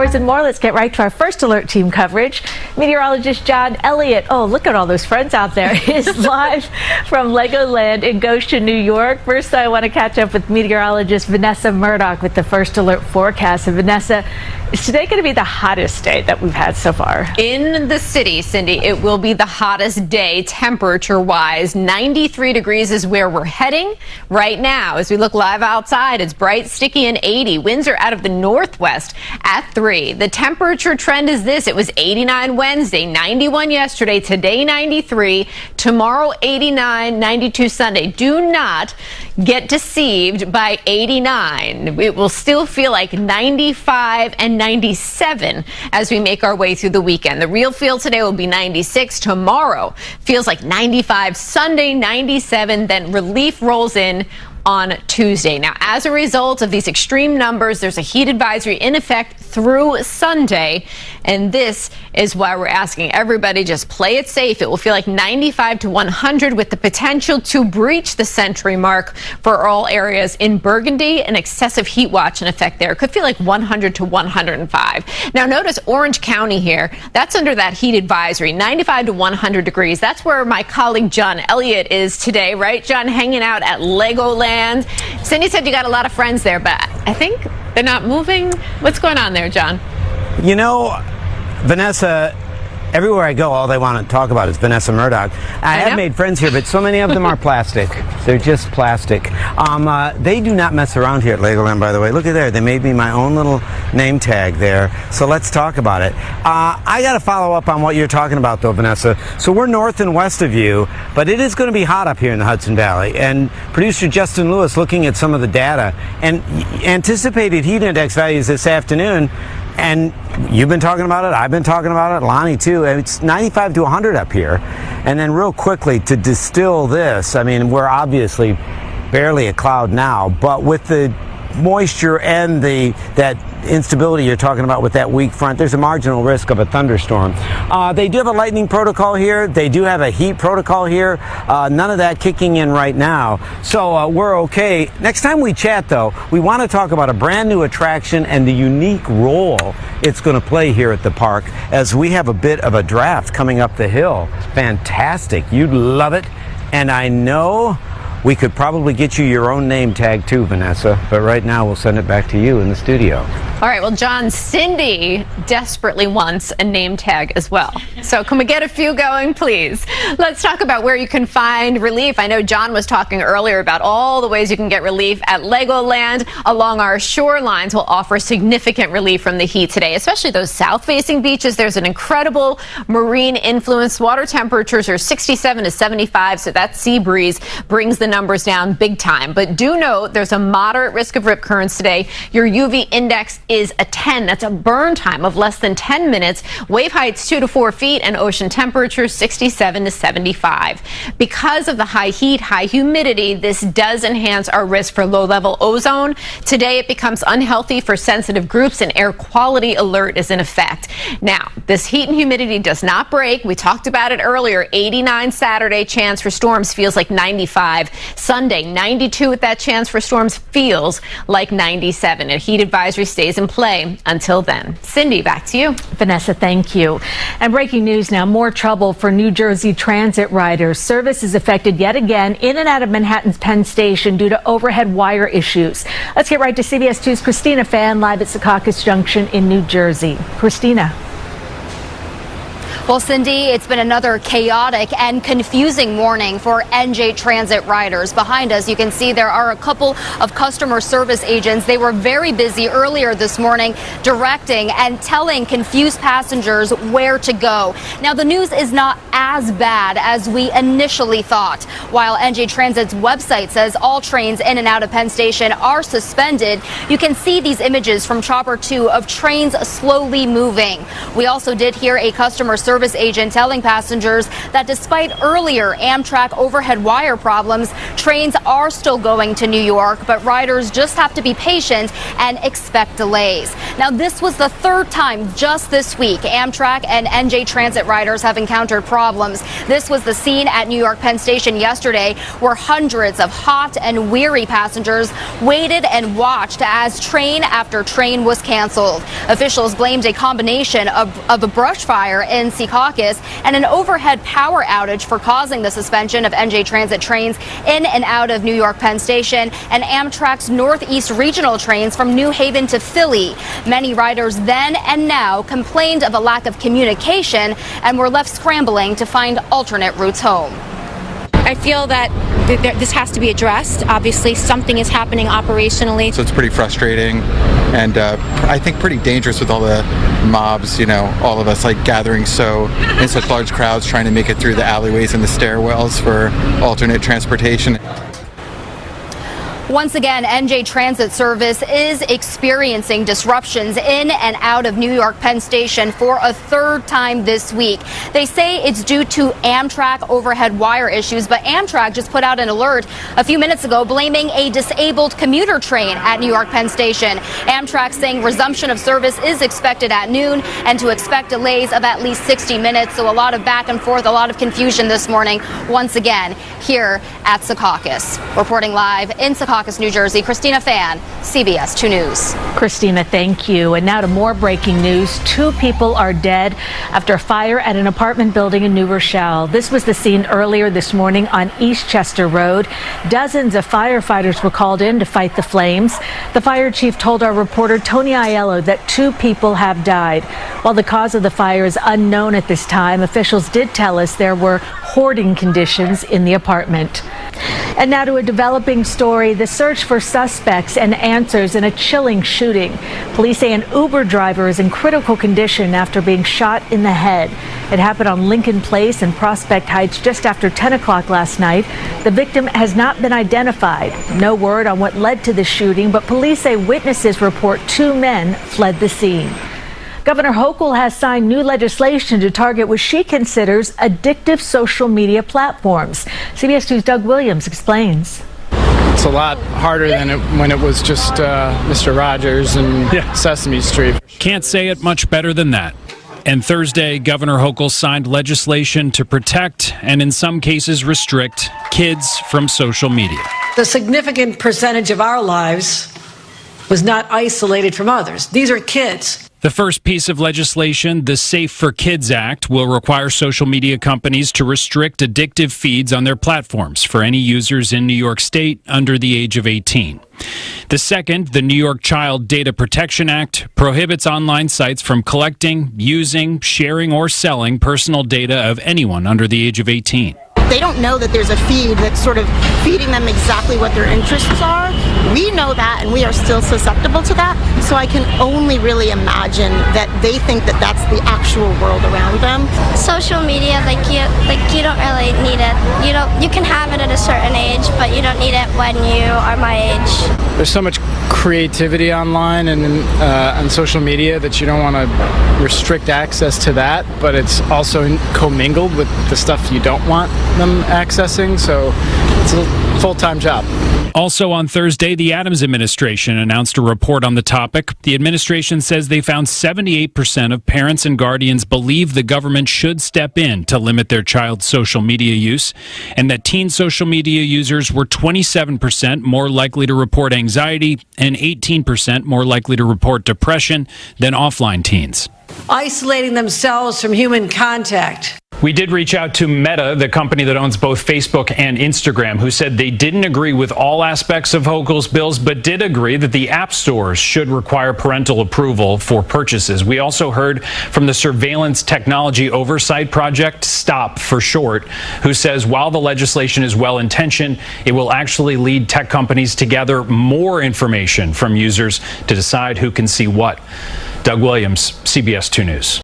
showers and more. Let's get right to our first alert team coverage. Meteorologist 𝗙𝗢𝗟𝗟𝗢𝗓, oh, look at all those friends out there, is live from Legoland in Goshen, New York. First, I want to catch up with meteorologist Vanessa Murdoch with the first alert forecast. And Vanessa, is today going to be the hottest day that we've had so far? In the city, Cindy, it will be the hottest day temperature-wise. 93 degrees is where we're heading right now. As we look live outside, it's bright, sticky, and 80. Winds are out of the northwest at 3. The temperature trend is this. It was 89 Wednesday, 91 yesterday, today 93, tomorrow 89, 92 Sunday. Do not get deceived by 89. It will still feel like 95 and 97 as we make our way through the weekend. The real feel today will be 96. Tomorrow feels like 95. Sunday 97. Then relief rolls in on Tuesday. Now, as a result of these extreme numbers, there's a heat advisory in effect through Sunday, and this is why we're asking everybody just play it safe. It will feel like 95 to 100 with the potential to breach the century mark for all areas in Burgundy. An excessive heat watch in effect there. It could feel like 100 to 105. Now, notice Orange County here. That's under that heat advisory, 95 to 100 degrees. That's where my colleague John Elliott is today, right, John? Hanging out at Legoland. Cindy said you got a lot of friends there, but I think they're not moving. What's going on there, John? You know, Vanessa, everywhere I go, all they want to talk about is Vanessa Murdoch. I have made friends here, but so many of them are plastic. They're just plastic. They do not mess around here at Legoland, by the way. Look at there. They made me my own little name tag there. So let's talk about it. I got to follow up on what you're talking about, though, Vanessa. So we're north and west of you, but it is going to be hot up here in the Hudson Valley. And producer Justin Lewis looking at some of the data and anticipated heat index values this afternoon. And you've been talking about it. I've been talking about it. Lonnie, too. It's 95 to 100 up here. And then real quickly, to distill this, I mean, we're obviously barely a cloud now, but with the moisture and that instability you're talking about with that weak front, there's a marginal risk of a thunderstorm. They do have a lightning protocol here. They do have a heat protocol here. None of that kicking in right now. So we're okay. Next time we chat, though, we want to talk about a brand new attraction and the unique role it's going to play here at the park as we have a bit of a draft coming up the hill. Fantastic. You'd love it. And I know we could probably get you your own name tag too, Vanessa, but right now we'll send it back to you in the studio. All right, well, John, Cindy desperately wants a name tag as well. So can we get a few going, please? Let's talk about where you can find relief. I know John was talking earlier about all the ways you can get relief at Legoland. Along our shorelines will offer significant relief from the heat today, especially those south-facing beaches. There's an incredible marine influence. Water temperatures are 67 to 75, so that sea breeze brings the numbers down big time. But do note there's a moderate risk of rip currents today. Your UV index is a 10. That's a burn time of less than 10 minutes. Wave heights 2 to 4 feet and ocean temperatures 67 to 75. Because of the high heat, high humidity, this does enhance our risk for low-level ozone. Today it becomes unhealthy for sensitive groups. An air quality alert is in effect. Now, this heat and humidity does not break. We talked about it earlier. 89 Saturday, chance for storms feels like 95. Sunday, 92 with that chance for storms feels like 97. A heat advisory stays in play until then. Cindy, back to you. Vanessa, thank you. And breaking news now, more trouble for New Jersey transit riders. Service is affected yet again in and out of Manhattan's Penn Station due to overhead wire issues. Let's get right to CBS 2's Christina Fan live at Secaucus Junction in New Jersey. Christina. Well, Cindy, it's been another chaotic and confusing morning for NJ Transit riders. Behind us, you can see there are a couple of customer service agents. They were very busy earlier this morning directing and telling confused passengers where to go. Now, the news is not as bad as we initially thought. While NJ Transit's website says all trains in and out of Penn Station are suspended, you can see these images from Chopper 2 of trains slowly moving. We also did hear a customer service service agent telling passengers that despite earlier Amtrak overhead wire problems, trains are still going to New York, but riders just have to be patient and expect delays. Now, this was the third time just this week Amtrak and NJ Transit riders have encountered problems. This was the scene at New York Penn Station yesterday, where hundreds of hot and weary passengers waited and watched as train after train was canceled. Officials blamed a combination of a brush fire in Secaucus and an overhead power outage for causing the suspension of NJ Transit trains in and out of New York Penn Station and Amtrak's Northeast regional trains from New Haven to Philly. Many riders then and now complained of a lack of communication and were left scrambling to find alternate routes home. I feel that this has to be addressed. Obviously, something is happening operationally. So it's pretty frustrating and I think pretty dangerous with all the mobs, all of us like gathering in such large crowds trying to make it through the alleyways and the stairwells for alternate transportation. Once again, NJ Transit Service is experiencing disruptions in and out of New York Penn Station for a third time this week. They say it's due to Amtrak overhead wire issues, but Amtrak just put out an alert a few minutes ago blaming a disabled commuter train at New York Penn Station. Amtrak saying resumption of service is expected at noon and to expect delays of at least 60 minutes. So a lot of back and forth, a lot of confusion this morning, once again, here at Secaucus. Reporting live in Secaucus, New Jersey, Christina Fan, CBS 2 News. Christina, thank you. And now to more breaking news. 2 people are dead after a fire at an apartment building in New Rochelle. This was the scene earlier this morning on East Chester Road. Dozens of firefighters were called in to fight the flames. The fire chief told our reporter Tony Aiello that 2 people have died. While the cause of the fire is unknown at this time, officials did tell us there were hoarding conditions in the apartment. And now to a developing story, the search for suspects and answers in a chilling shooting. Police say an Uber driver is in critical condition after being shot in the head. It happened on Lincoln Place in Prospect Heights just after 10 o'clock last night. The victim has not been identified. No word on what led to the shooting, but police say witnesses report 2 men fled the scene. Governor Hochul has signed new legislation to target what she considers addictive social media platforms. CBS 2's Doug Williams explains. It's a lot harder than when it was just Mr. Rogers and Sesame Street. Can't say it much better than that. And Thursday, Governor Hochul signed legislation to protect and in some cases restrict kids from social media. The significant percentage of our lives was not isolated from others. These are kids. The first piece of legislation, the Safe for Kids Act, will require social media companies to restrict addictive feeds on their platforms for any users in New York State under the age of 18. The second, the New York Child Data Protection Act, prohibits online sites from collecting, using, sharing, or selling personal data of anyone under the age of 18. They don't know that there's a feed that's sort of feeding them exactly what their interests are. We know that, and we are still susceptible to that. So I can only really imagine that they think that that's the actual world around them. Social media, you don't really need it. You can have it at a certain age, but you don't need it when you are my age. There's so much creativity online and on social media that you don't want to restrict access to that, but it's also commingled with the stuff you don't want them accessing, so it's a full-time job. Also on Thursday, the Adams administration announced a report on the topic. The administration says they found 78% of parents and guardians believe the government should step in to limit their child's social media use, and that teen social media users were 27% more likely to report anxiety and 18% more likely to report depression than offline teens. Isolating themselves from human contact. We did reach out to Meta, the company that owns both Facebook and Instagram, who said they didn't agree with all aspects of Hochul's bills, but did agree that the app stores should require parental approval for purchases. We also heard from the Surveillance Technology Oversight Project, STOP for short, who says while the legislation is well-intentioned, it will actually lead tech companies to gather more information from users to decide who can see what. Doug Williams, CBS 2 News.